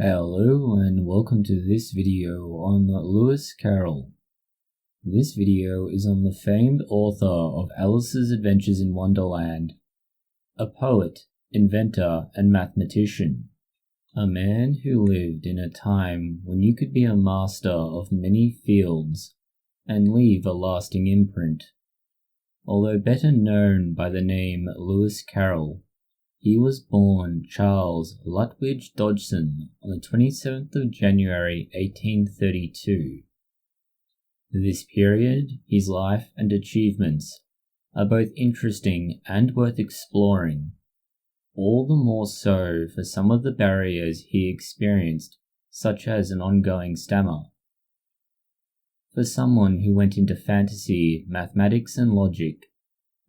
Hello and welcome to this video on Lewis Carroll. This video is on the famed author of Alice's Adventures in Wonderland, a poet, inventor, and mathematician. A man who lived in a time when you could be a master of many fields and leave a lasting imprint. Although better known by the name Lewis Carroll, he was born Charles Lutwidge Dodggson on the 27th of January 1832. This period, his life and achievements are both interesting and worth exploring, all the more so for some of the barriers he experienced, such as an ongoing stammer. For someone who went into fantasy, mathematics and logic,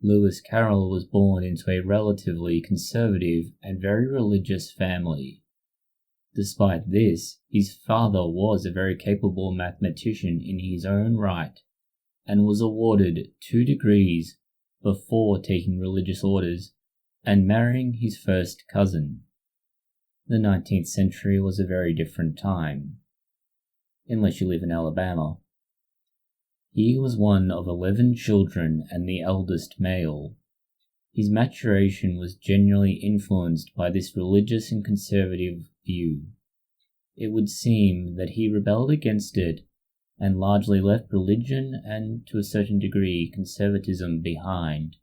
Lewis Carroll was born into a relatively conservative and very religious family. Despite this, his father was a very capable mathematician in his own right, and was awarded 2 degrees before taking religious orders and marrying his first cousin. The 19th century was a very different time, unless you live in Alabama. He was one of 11 children and the eldest male. His maturation was generally influenced by this religious and conservative view. It would seem that he rebelled against it and largely left religion and, to a certain degree, conservatism behind.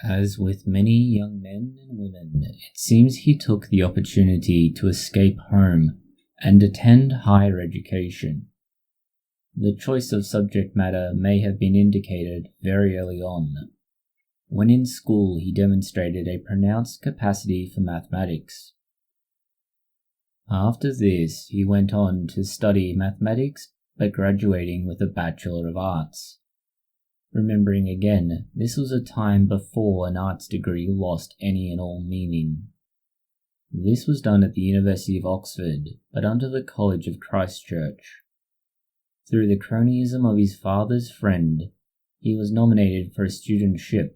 As with many young men and women, it seems he took the opportunity to escape home and attend higher education. The choice of subject matter may have been indicated very early on. When in school, he demonstrated a pronounced capacity for mathematics. After this, he went on to study mathematics, but graduating with a Bachelor of Arts. Remembering again, this was a time before an arts degree lost any and all meaning. This was done at the University of Oxford, but under the College of Christ Church. Through the cronyism of his father's friend, he was nominated for a studentship.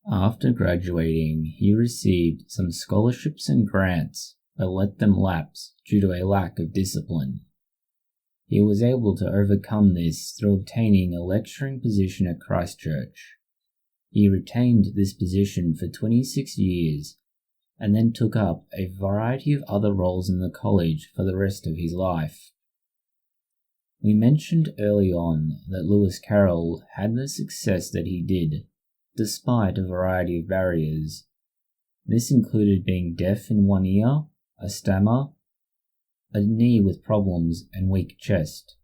After graduating, he received some scholarships and grants, but let them lapse due to a lack of discipline. He was able to overcome this through obtaining a lecturing position at Christ Church. He retained this position for 26 years, and then took up a variety of other roles in the college for the rest of his life. We mentioned early on that Lewis Carroll had the success that he did, despite a variety of barriers. This included being deaf in one ear, a stammer, a knee with problems, and weak chest.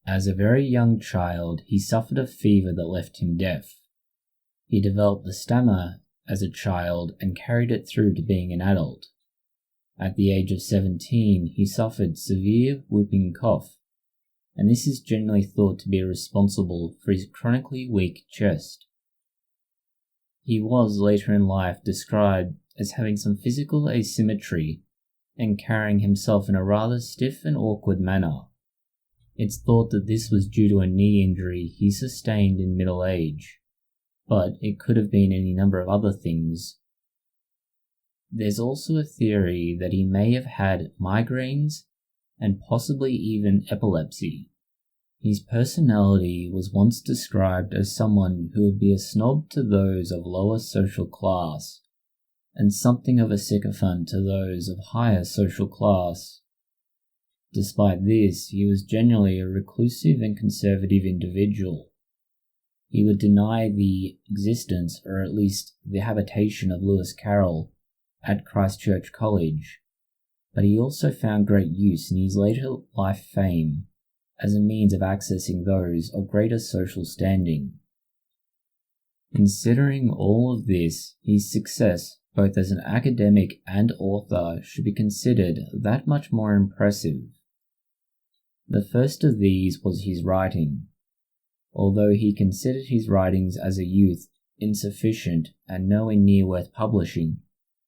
As a very young child, he suffered a fever that left him deaf. He developed the stammer as a child and carried it through to being an adult. At the age of 17, he suffered severe whooping cough, and this is generally thought to be responsible for his chronically weak chest. He was later in life described as having some physical asymmetry and carrying himself in a rather stiff and awkward manner. It's thought that this was due to a knee injury he sustained in middle age, but it could have been any number of other things. There's also a theory that he may have had migraines and possibly even epilepsy. His personality was once described as someone who would be a snob to those of lower social class, and something of a sycophant to those of higher social class. Despite this, he was generally a reclusive and conservative individual. He would deny the existence, or at least the habitation, of Lewis Carroll at Christ Church College, but he also found great use in his later life fame as a means of accessing those of greater social standing. Considering all of this, his success, both as an academic and author, should be considered that much more impressive. The first of these was his writing. Although he considered his writings as a youth insufficient and nowhere near worth publishing,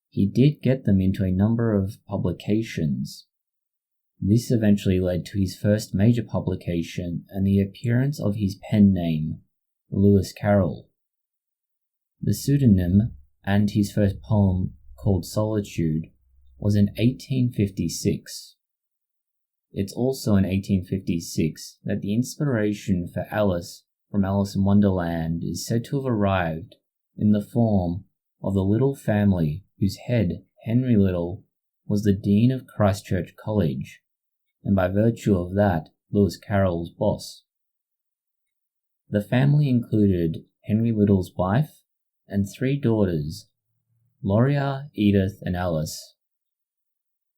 he did get them into a number of publications. This eventually led to his first major publication and the appearance of his pen name, Lewis Carroll. The pseudonym and his first poem, called Solitude, was in 1856. It's also in 1856 that the inspiration for Alice from Alice in Wonderland is said to have arrived in the form of the Little family whose head, Henry Little, was the Dean of Christ Church College, and by virtue of that, Lewis Carroll's boss. The family included Henry Little's wife and 3 daughters, Loria, Edith, and Alice.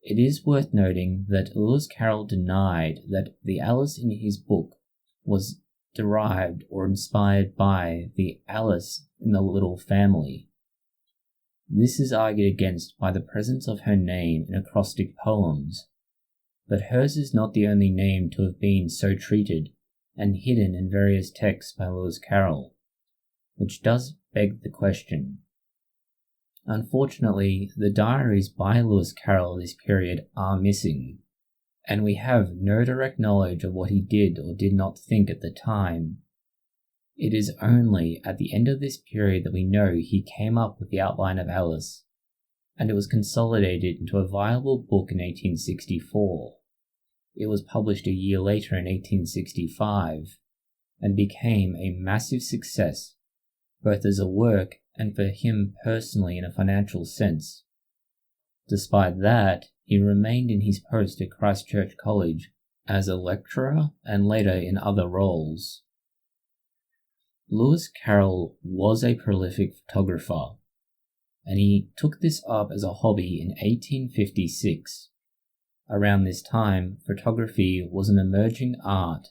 It is worth noting that Lewis Carroll denied that the Alice in his book was derived or inspired by the Alice in the Little family. This is argued against by the presence of her name in acrostic poems, but hers is not the only name to have been so treated and hidden in various texts by Lewis Carroll, which does beg the question. Unfortunately, the diaries by Lewis Carroll this period are missing, and we have no direct knowledge of what he did or did not think at the time. It is only at the end of this period that we know he came up with the outline of Alice, and it was consolidated into a viable book in 1864. It was published a year later in 1865, and became a massive success, both as a work and for him personally in a financial sense. Despite that, he remained in his post at Christ Church College as a lecturer and later in other roles. Lewis Carroll was a prolific photographer, and he took this up as a hobby in 1856. Around this time, photography was an emerging art,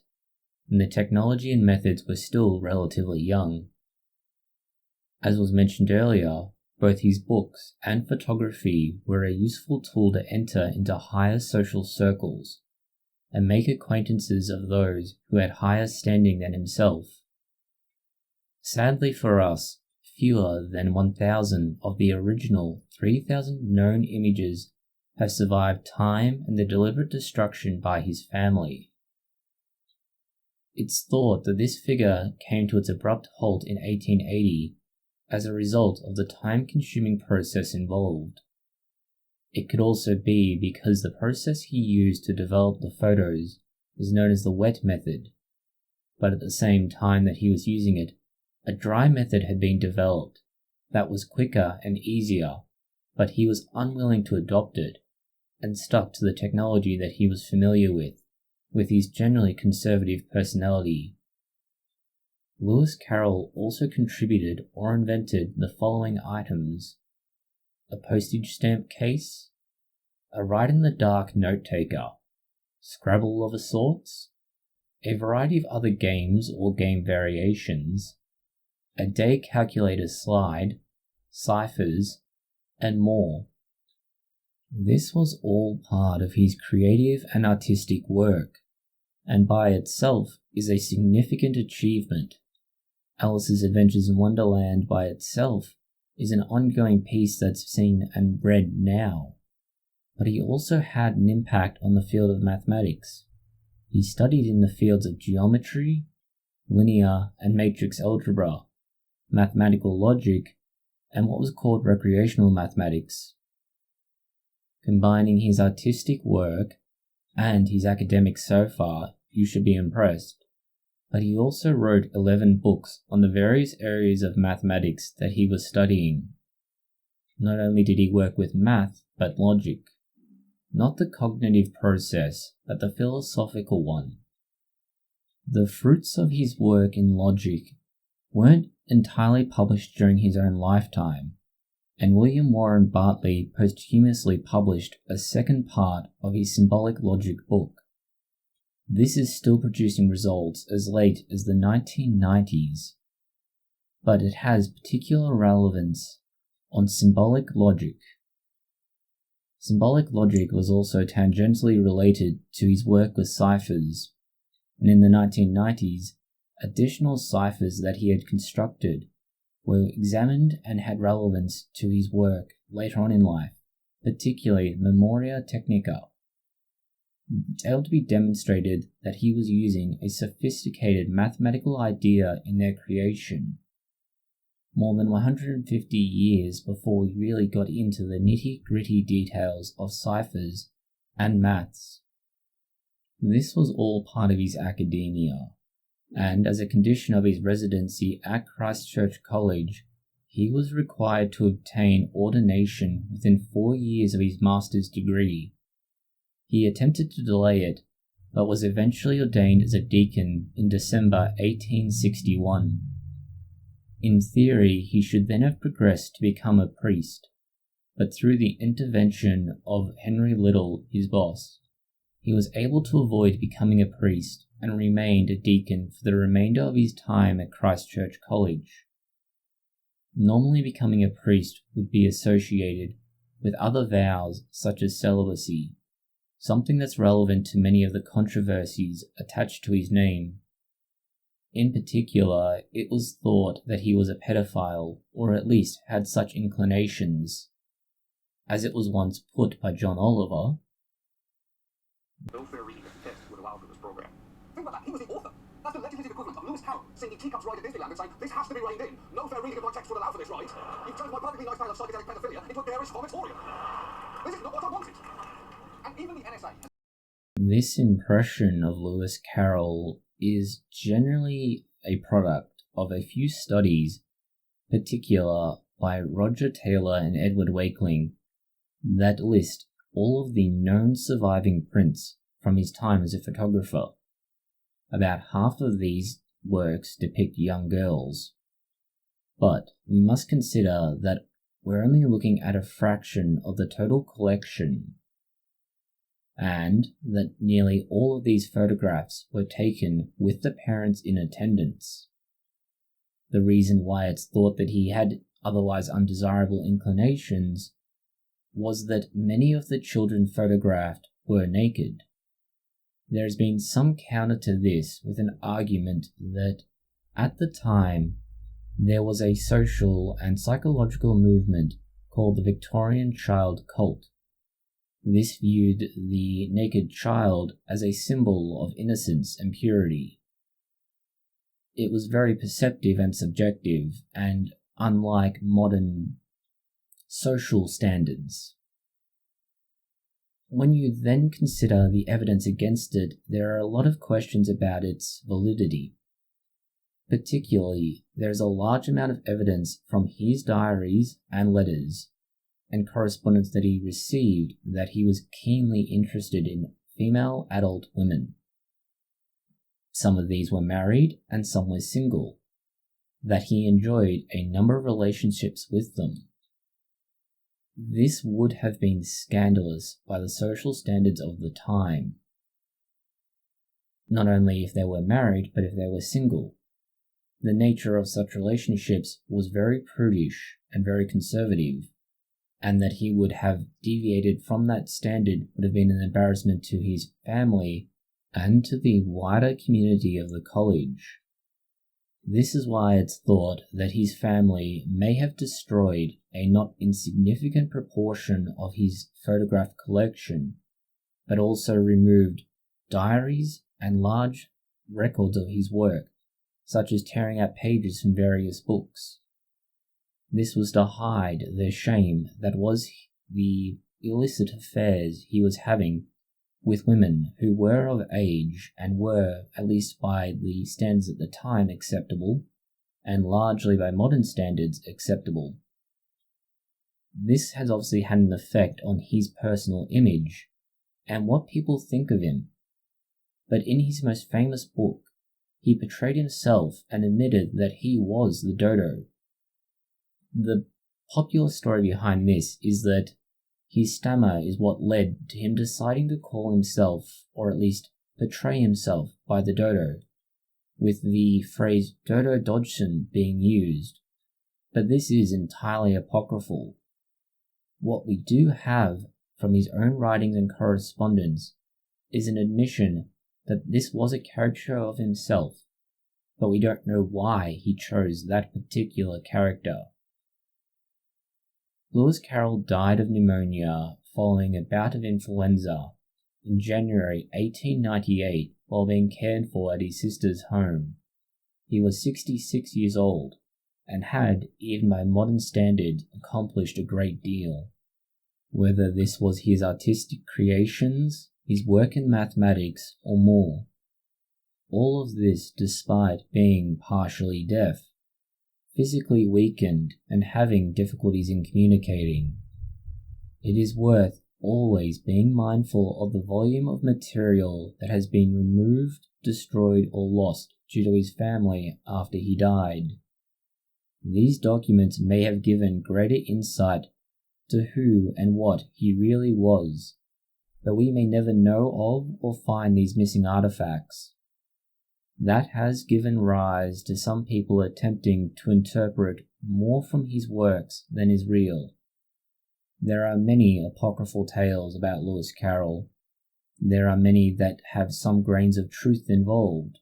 and the technology and methods were still relatively young. As was mentioned earlier, both his books and photography were a useful tool to enter into higher social circles and make acquaintances of those who had higher standing than himself. Sadly for us, fewer than 1,000 of the original 3,000 known images have survived time and the deliberate destruction by his family. It's thought that this figure came to its abrupt halt in 1880 as a result of the time-consuming process involved. It could also be because the process he used to develop the photos is known as the wet method, but at the same time that he was using it, a dry method had been developed that was quicker and easier, but he was unwilling to adopt it and stuck to the technology that he was familiar with his generally conservative personality. Lewis Carroll also contributed or invented the following items: a postage stamp case, a write-in-the-dark note-taker, Scrabble of a sorts, a variety of other games or game variations, a day calculator slide, ciphers, and more. This was all part of his creative and artistic work, and by itself is a significant achievement. Alice's Adventures in Wonderland by itself is an ongoing piece that's seen and read now, but he also had an impact on the field of mathematics. He studied in the fields of geometry, linear and matrix algebra, mathematical logic, and what was called recreational mathematics. Combining his artistic work and his academics so far, you should be impressed. But he also wrote 11 books on the various areas of mathematics that he was studying. Not only did he work with math, but logic. Not the cognitive process, but the philosophical one. The fruits of his work in logic weren't entirely published during his own lifetime, and William Warren Bartley posthumously published a second part of his symbolic logic book. This is still producing results as late as the 1990s, but it has particular relevance on symbolic logic. Symbolic logic was also tangentially related to his work with ciphers, and in the 1990s, additional ciphers that he had constructed were examined and had relevance to his work later on in life, particularly Memoria Technica. It's able to be demonstrated that he was using a sophisticated mathematical idea in their creation. more than 150 years before we really got into the nitty-gritty details of ciphers and maths. This was all part of his academia, and as a condition of his residency at Christ Church College, he was required to obtain ordination within 4 years of his master's degree. He attempted to delay it, but was eventually ordained as a deacon in December 1861. In theory, he should then have progressed to become a priest, but through the intervention of Henry Little, his boss, he was able to avoid becoming a priest and remained a deacon for the remainder of his time at Christ Church College. Normally, becoming a priest would be associated with other vows such as celibacy, something that's relevant to many of the controversies attached to his name. In particular, it was thought that he was a pedophile, or at least had such inclinations. As it was once put by John Oliver, "No fair reading of the text would allow for this program." Think about that, he was the author. That's the legislative equivalent of Lewis Carroll singing teacups right at Disneyland and saying, "This has to be reined in. No fair reading of my text would allow for this, right? You've turned my perfectly nice tale of psychedelic pedophilia into a bearish vomitorium. This is not what I wanted." And even the NSA... This impression of Lewis Carroll is generally a product of a few studies, particular by Roger Taylor and Edward Wakeling, that list all of the known surviving prints from his time as a photographer. About half of these works depict young girls. But we must consider that we're only looking at a fraction of the total collection, and that nearly all of these photographs were taken with the parents in attendance. The reason why it's thought that he had otherwise undesirable inclinations was that many of the children photographed were naked. There has been some counter to this with an argument that at the time there was a social and psychological movement called the Victorian child cult. This viewed the naked child as a symbol of innocence and purity. It was very perceptive and subjective, and unlike modern social standards. When you then consider the evidence against it, there are a lot of questions about its validity. Particularly, there is a large amount of evidence from his diaries and letters and correspondence that he received that he was keenly interested in female adult women. Some of these were married and some were single, that he enjoyed a number of relationships with them. This would have been scandalous by the social standards of the time, not only if they were married, but if they were single. The nature of such relationships was very prudish and very conservative, and that he would have deviated from that standard would have been an embarrassment to his family and to the wider community of the college. This is why it's thought that his family may have destroyed a not insignificant proportion of his photograph collection, but also removed diaries and large records of his work, such as tearing out pages from various books. This was to hide the shame that was the illicit affairs he was having with women who were of age and were, at least by the standards at the time, acceptable, and largely by modern standards acceptable. This has obviously had an effect on his personal image and what people think of him. But in his most famous book, he portrayed himself and admitted that he was the dodo. The popular story behind this is that his stammer is what led to him deciding to call himself, or at least portray himself, by the dodo, with the phrase Dodo Dodggson being used. But this is entirely apocryphal. What we do have from his own writings and correspondence is an admission that this was a caricature of himself, but we don't know why he chose that particular character. Lewis Carroll died of pneumonia following a bout of influenza in January 1898 while being cared for at his sister's home. He was 66 years old, and had, even by modern standards, accomplished a great deal. Whether this was his artistic creations, his work in mathematics, or more. All of this despite being partially deaf, physically weakened, and having difficulties in communicating. It is worth always being mindful of the volume of material that has been removed, destroyed, or lost due to his family after he died. These documents may have given greater insight to who and what he really was, but we may never know of or find these missing artifacts. That has given rise to some people attempting to interpret more from his works than is real. There are many apocryphal tales about Lewis Carroll. There are many that have some grains of truth involved,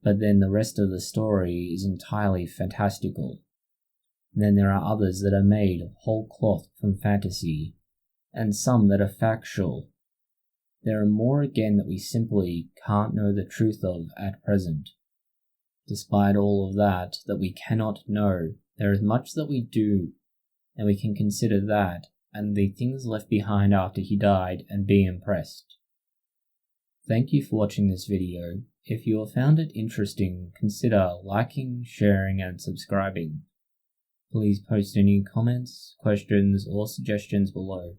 but then the rest of the story is entirely fantastical. Then there are others that are made whole cloth from fantasy, and some that are factual. There are more again that we simply can't know the truth of at present. Despite all of that we cannot know, there is much that we do, and we can consider that and the things left behind after he died and be impressed. Thank you for watching this video. If you have found it interesting, consider liking, sharing, and subscribing. Please post any comments, questions, or suggestions below.